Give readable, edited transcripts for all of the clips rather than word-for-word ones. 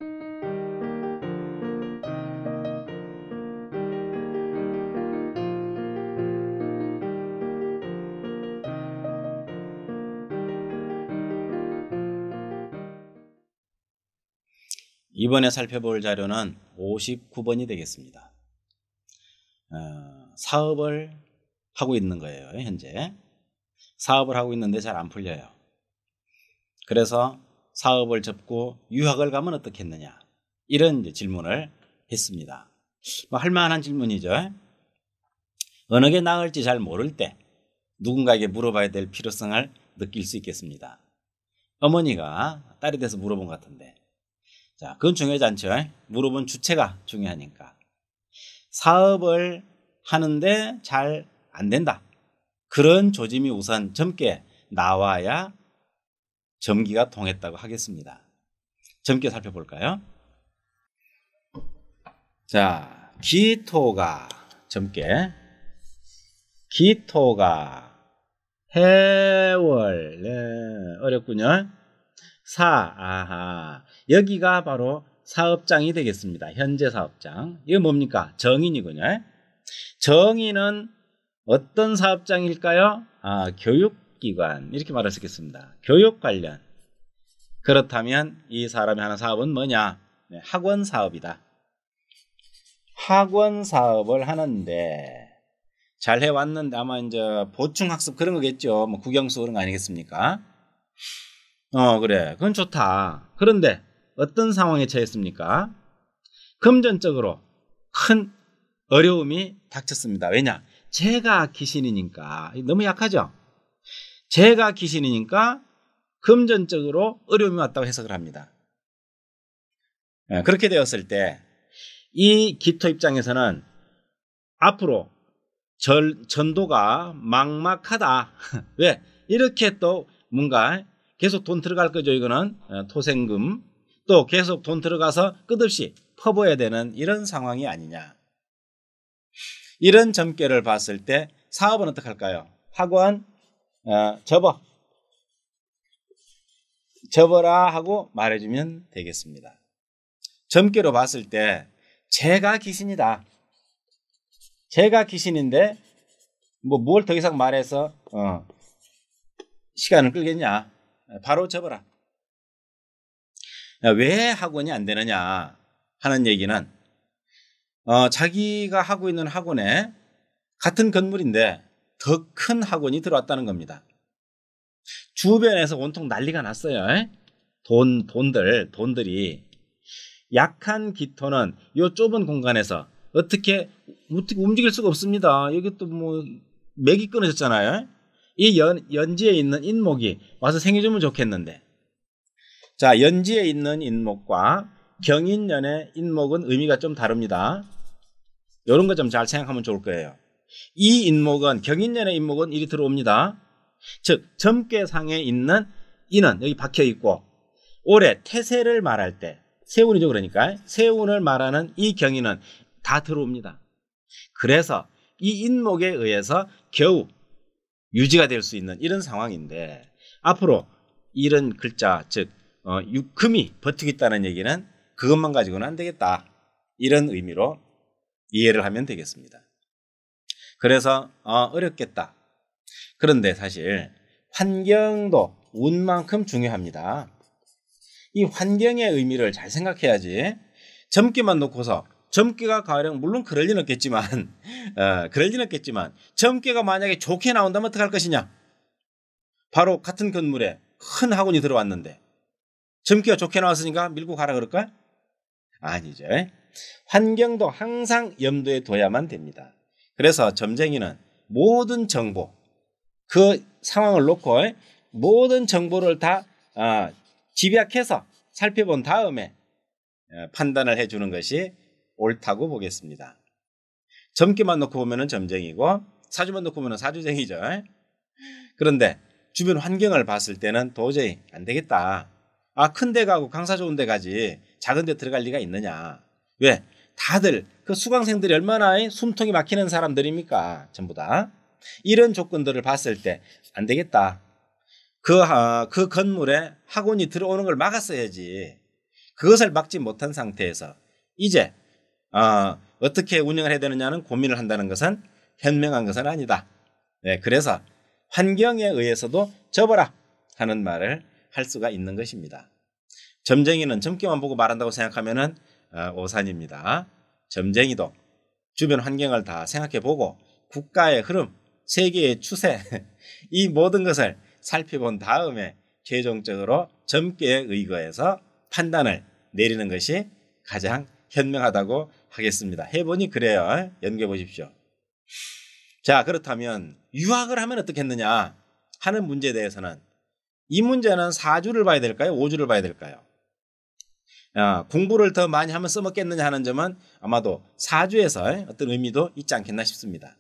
이번에 살펴볼 자료는 59번이 되겠습니다. 사업을 하고 있는 거예요. 현재 사업을 하고 있는데 잘 안 풀려요. 그래서 사업을 접고 유학을 가면 어떻겠느냐, 이런 이제 질문을 했습니다. 할 만한 질문이죠. 어느 게 나을지 잘 모를 때 누군가에게 물어봐야 될 필요성을 느낄 수 있겠습니다. 어머니가 딸에 대해서 물어본 것 같은데, 자, 그건 중요하지 않죠. 물어본 주체가 중요하니까. 사업을 하는데 잘 안 된다, 그런 조짐이 우선 젊게 나와야 점기가 통했다고 하겠습니다. 젊게 살펴볼까요? 자, 기토가 젊게, 기토가 해월, 네, 어렵군요. 여기가 바로 사업장이 되겠습니다. 현재 사업장. 이거 뭡니까? 정인이군요. 정인은 어떤 사업장일까요? 교육기관, 이렇게 말할 수 있겠습니다. 교육 관련. 그렇다면 이 사람이 하는 사업은 뭐냐? 네, 학원 사업이다. 학원 사업을 하는데 잘 해왔는데 아마 이제 보충학습 그런 거겠죠. 뭐 국영수 그런 거 아니겠습니까? 그래. 그건 좋다. 그런데 어떤 상황에 처했습니까? 금전적으로 큰 어려움이 닥쳤습니다. 왜냐? 재가 귀신이니까. 너무 약하죠? 재가 귀신이니까 금전적으로 어려움이 왔다고 해석을 합니다. 그렇게 되었을 때 이 기토 입장에서는 앞으로 전도가 막막하다. 왜? 이렇게 또 뭔가 계속 돈 들어갈 거죠. 이거는 토생금, 또 계속 돈 들어가서 끝없이 퍼부어야 되는 이런 상황이 아니냐. 이런 점괘를 봤을 때 사업은 어떻게 할까요? 학원 접어라 하고 말해주면 되겠습니다. 점괘로 봤을 때 재가 귀신이다. 재가 귀신인데 뭘 더 이상 말해서 시간을 끌겠냐. 바로 접어라. 왜 학원이 안 되느냐 하는 얘기는 자기가 하고 있는 학원에 같은 건물인데 더 큰 학원이 들어왔다는 겁니다. 주변에서 온통 난리가 났어요. 돈들이. 약한 기토는 이 좁은 공간에서 어떻게 움직일 수가 없습니다. 여기 또 맥이 끊어졌잖아요. 이 연지에 있는 인목이 와서 생겨주면 좋겠는데. 자, 연지에 있는 인목과 경인년의 인목은 의미가 좀 다릅니다. 이런 거 좀 잘 생각하면 좋을 거예요. 이 인목은, 경인년의 인목은 이리 들어옵니다. 즉, 점괘상에 있는 인은 여기 박혀 있고, 올해 태세를 말할 때, 세운이죠. 그러니까 세운을 말하는 이 경인은 다 들어옵니다. 그래서 이 인목에 의해서 겨우 유지가 될 수 있는 이런 상황인데, 앞으로 이런 글자, 즉 금이 버티겠다는 얘기는 그것만 가지고는 안 되겠다, 이런 의미로 이해를 하면 되겠습니다. 그래서 어렵겠다. 그런데 사실 환경도 운만큼 중요합니다. 이 환경의 의미를 잘 생각해야지. 점괘만 놓고서, 점괘가 가령 물론 그럴 리는 없겠지만 점괘가 만약에 좋게 나온다면 어떡할 것이냐. 바로 같은 건물에 큰 학원이 들어왔는데 점괘가 좋게 나왔으니까 밀고 가라 그럴까? 아니죠. 환경도 항상 염두에 둬야만 됩니다. 그래서 점쟁이는 모든 정보, 그 상황을 놓고 모든 정보를 다 집약해서 살펴본 다음에 판단을 해주는 것이 옳다고 보겠습니다. 점괘만 놓고 보면 점쟁이고 사주만 놓고 보면 사주쟁이죠. 그런데 주변 환경을 봤을 때는 도저히 안 되겠다. 큰 데 가고 강사 좋은 데 가지 작은 데 들어갈 리가 있느냐. 왜? 다들 그 수강생들이 얼마나 숨통이 막히는 사람들입니까? 전부 다. 이런 조건들을 봤을 때 안 되겠다. 그 건물에 학원이 들어오는 걸 막았어야지. 그것을 막지 못한 상태에서 이제 어떻게 운영을 해야 되느냐는 고민을 한다는 것은 현명한 것은 아니다. 네, 그래서 환경에 의해서도 접어라 하는 말을 할 수가 있는 것입니다. 점쟁이는 점괘만 보고 말한다고 생각하면은 오산입니다. 점쟁이도 주변 환경을 다 생각해 보고 국가의 흐름, 세계의 추세 이 모든 것을 살펴본 다음에 최종적으로 점괘에 의거해서 판단을 내리는 것이 가장 현명하다고 하겠습니다. 해보니 그래요. 연구해 보십시오. 자, 그렇다면 유학을 하면 어떻겠느냐 하는 문제에 대해서는 이 문제는 4주를 봐야 될까요? 5주를 봐야 될까요? 공부를 더 많이 하면 써먹겠느냐 하는 점은 아마도 4주에서 어떤 의미도 있지 않겠나 싶습니다.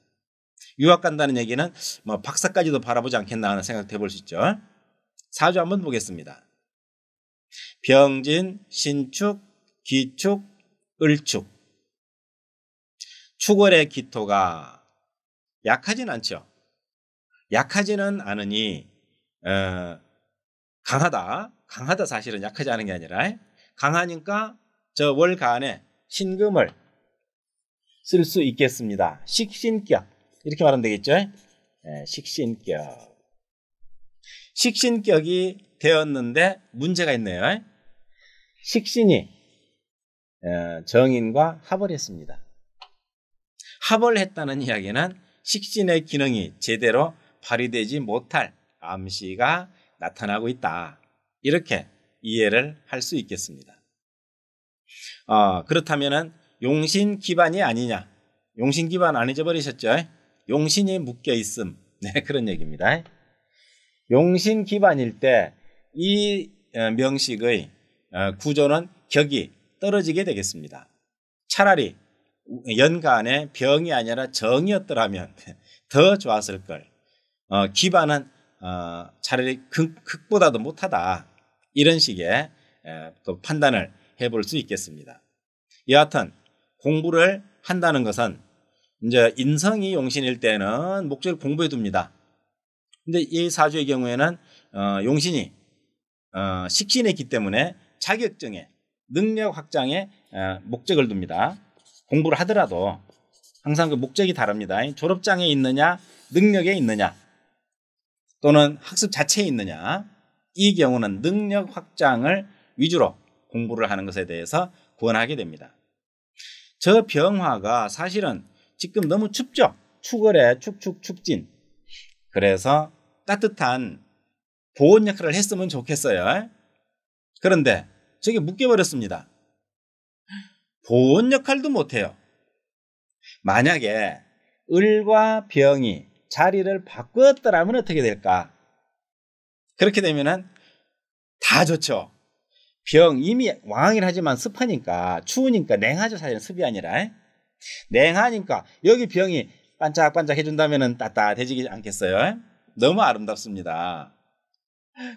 유학 간다는 얘기는 뭐 박사까지도 바라보지 않겠나 하는 생각도 해볼 수 있죠. 4주 한번 보겠습니다. 병진, 신축, 기축, 을축. 축월의 기토가 약하진 않죠. 약하지는 않으니 강하다 사실은 약하지 않은 게 아니라 강하니까 저 월간에 신금을 쓸 수 있겠습니다. 식신격 이렇게 말하면 되겠죠. 식신격. 식신격이 되었는데 문제가 있네요. 식신이 정인과 합을 했습니다. 합을 했다는 이야기는 식신의 기능이 제대로 발휘되지 못할 암시가 나타나고 있다. 이렇게 이해를 할 수 있겠습니다. 그렇다면 용신 기반이 아니냐. 용신 기반 안 잊어버리셨죠? 용신이 묶여 있음. 네, 그런 얘기입니다. 용신 기반일 때 이 명식의 구조는 격이 떨어지게 되겠습니다. 차라리 연간에 병이 아니라 정이었더라면 더 좋았을 걸. 기반은 차라리 극보다도 못하다. 이런 식의 또 판단을 해볼 수 있겠습니다. 여하튼 공부를 한다는 것은 이제 인성이 용신일 때는 목적을 공부해 둡니다. 근데 이 사주의 경우에는 용신이 식신에 있기 때문에 자격증에 능력 확장에 목적을 둡니다. 공부를 하더라도 항상 그 목적이 다릅니다. 졸업장에 있느냐, 능력에 있느냐, 또는 학습 자체에 있느냐. 이 경우는 능력 확장을 위주로 공부를 하는 것에 대해서 권하게 됩니다. 저 병화가 사실은 지금 너무 춥죠. 축월에 축진. 그래서 따뜻한 보온 역할을 했으면 좋겠어요. 그런데 저게 묶여버렸습니다. 보온 역할도 못해요. 만약에 을과 병이 자리를 바꾸었더라면 어떻게 될까? 그렇게 되면은 다 좋죠. 병 이미 왕이긴 하지만 습하니까 추우니까 냉하죠. 사실은 습이 아니라 냉하니까 여기 병이 반짝반짝 해준다면 따뜻해지지 않겠어요? 너무 아름답습니다.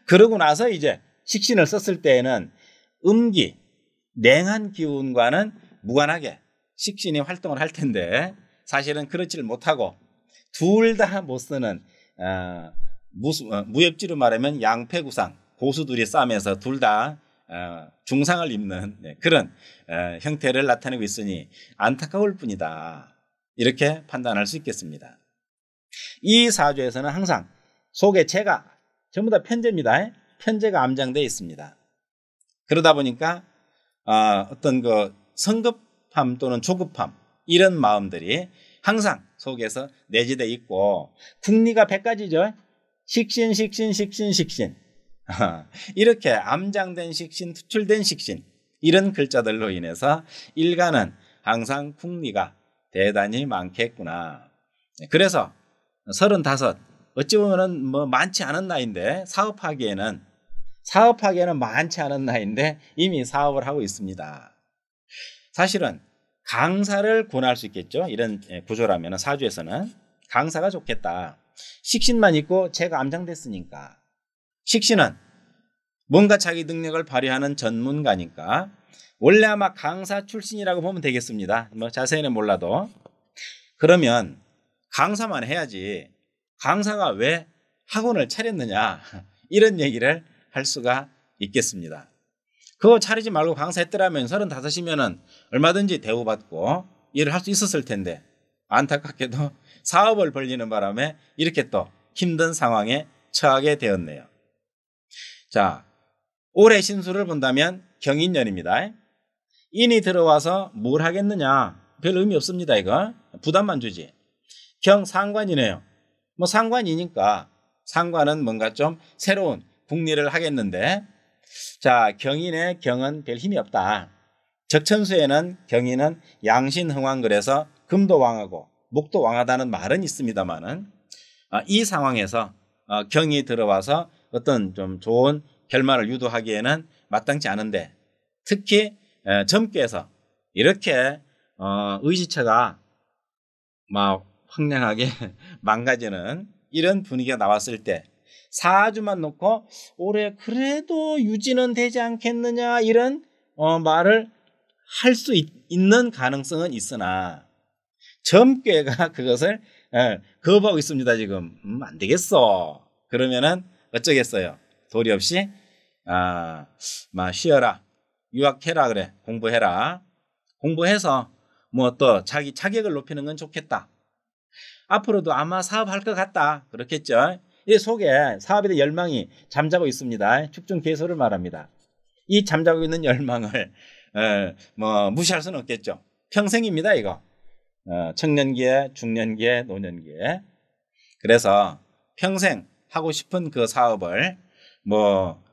그러고 나서 이제 식신을 썼을 때에는 음기 냉한 기운과는 무관하게 식신이 활동을 할 텐데 사실은 그렇지를 못하고 둘 다 못 쓰는 무협지로 말하면 양패구상 고수들이 싸움에서 둘 다 중상을 입는 그런 형태를 나타내고 있으니 안타까울 뿐이다. 이렇게 판단할 수 있겠습니다. 이 사주에서는 항상 속에 재가 전부 다 편재입니다. 편재가 암장되어 있습니다. 그러다 보니까 어떤 그 성급함 또는 조급함 이런 마음들이 항상 속에서 내재되어 있고 국리가 100가지죠. 식신 이렇게 암장된 식신, 투출된 식신 이런 글자들로 인해서 일간은 항상 국리가 대단히 많겠구나. 그래서 35 어찌 보면은 뭐 많지 않은 나이인데 사업하기에는 많지 않은 나이인데 이미 사업을 하고 있습니다. 사실은 강사를 권할 수 있겠죠. 이런 구조라면 사주에서는 강사가 좋겠다. 식신만 있고 제가 암장됐으니까. 식신은 뭔가 자기 능력을 발휘하는 전문가니까 원래 아마 강사 출신이라고 보면 되겠습니다. 뭐 자세히는 몰라도. 그러면 강사만 해야지 강사가 왜 학원을 차렸느냐 이런 얘기를 할 수가 있겠습니다. 그거 차리지 말고 강사했더라면 35이면은 얼마든지 대우받고 일을 할 수 있었을 텐데 안타깝게도 사업을 벌리는 바람에 이렇게 또 힘든 상황에 처하게 되었네요. 자, 올해 신수를 본다면 경인년입니다. 인이 들어와서 뭘 하겠느냐? 별 의미 없습니다. 이거 부담만 주지. 경상관이네요. 뭐 상관이니까 상관은 뭔가 좀 새로운 국리를 하겠는데, 자, 경인의 경은 별 힘이 없다. 적천수에는 경인은 양신흥왕 그래서 금도 왕하고 목도 왕하다는 말은 있습니다만은 이 상황에서 경이 들어와서 어떤 좀 좋은 결말을 유도하기에는 마땅치 않은데, 특히 점괘에서 이렇게 의지처가 막 황량하게 망가지는 이런 분위기가 나왔을 때 사주만 놓고 올해 그래도 유지는 되지 않겠느냐 이런 말을 할 수 있는 가능성은 있으나 점괘가 그것을 거부하고 있습니다. 지금 안 되겠어. 그러면은 어쩌겠어요. 도리 없이 쉬어라. 유학해라 그래. 공부해라. 공부해서 뭐 또 자기 자격을 높이는 건 좋겠다. 앞으로도 아마 사업할 것 같다. 그렇겠죠. 이 속에 사업에 대한 열망이 잠자고 있습니다. 축중개소를 말합니다. 이 잠자고 있는 열망을 무시할 수는 없겠죠. 평생입니다. 이거. 청년기에, 중년기에, 노년기에. 그래서 평생 하고 싶은 그 사업을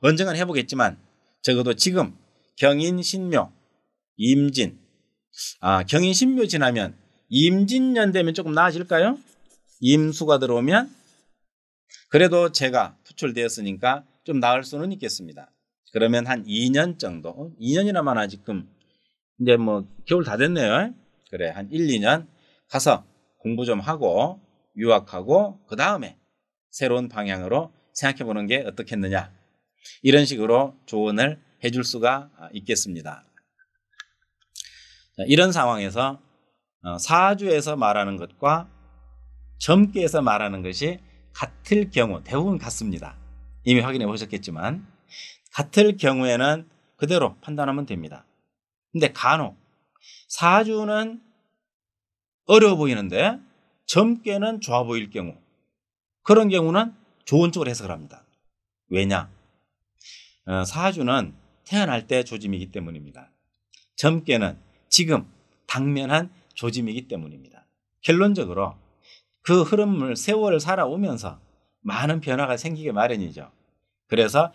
언젠간 해보겠지만 적어도 지금 경인, 신묘, 임진, 경인, 신묘 지나면 임진년 되면 조금 나아질까요? 임수가 들어오면 그래도 제가 투출되었으니까 좀 나을 수는 있겠습니다. 그러면 한 2년 정도, 2년이나만 지금 이제 겨울 다 됐네요. 그래, 한 1, 2년 가서 공부 좀 하고 유학하고 그 다음에 새로운 방향으로 생각해 보는 게 어떻겠느냐. 이런 식으로 조언을 해줄 수가 있겠습니다. 자, 이런 상황에서 사주에서 말하는 것과 점괘에서 말하는 것이 같을 경우 대부분 같습니다. 이미 확인해 보셨겠지만 같을 경우에는 그대로 판단하면 됩니다. 근데 간혹 사주는 어려워 보이는데 점괘는 좋아 보일 경우, 그런 경우는 좋은 쪽으로 해석을 합니다. 왜냐? 사주는 태어날 때 조짐이기 때문입니다. 점괘는 지금 당면한 조짐이기 때문입니다. 결론적으로 그 흐름을 세월을 살아오면서 많은 변화가 생기게 마련이죠. 그래서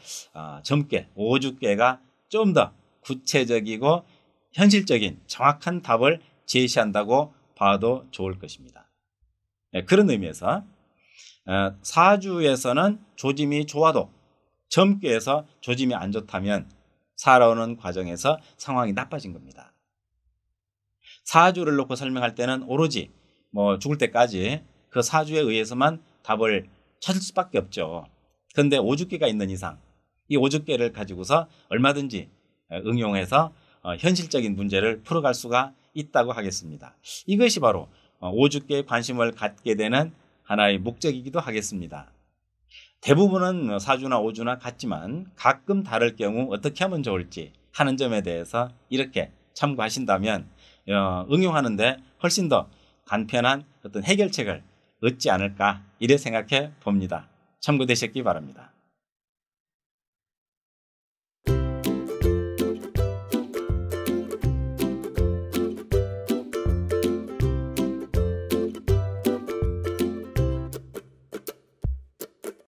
점괘, 오주괘가 좀 더 구체적이고 현실적인 정확한 답을 제시한다고 봐도 좋을 것입니다. 그런 의미에서 사주에서는 조짐이 좋아도 점괘에서 조짐이 안 좋다면 살아오는 과정에서 상황이 나빠진 겁니다. 사주를 놓고 설명할 때는 오로지 죽을 때까지 그 사주에 의해서만 답을 찾을 수밖에 없죠. 그런데 오주괘가 있는 이상 이 오주괘를 가지고서 얼마든지 응용해서 현실적인 문제를 풀어갈 수가 있다고 하겠습니다. 이것이 바로 오주괘에 관심을 갖게 되는 하나의 목적이기도 하겠습니다. 대부분은 사주나 오주나 같지만 가끔 다를 경우 어떻게 하면 좋을지 하는 점에 대해서 이렇게 참고하신다면 응용하는데 훨씬 더 간편한 어떤 해결책을 얻지 않을까 이래 생각해 봅니다. 참고되셨기 바랍니다.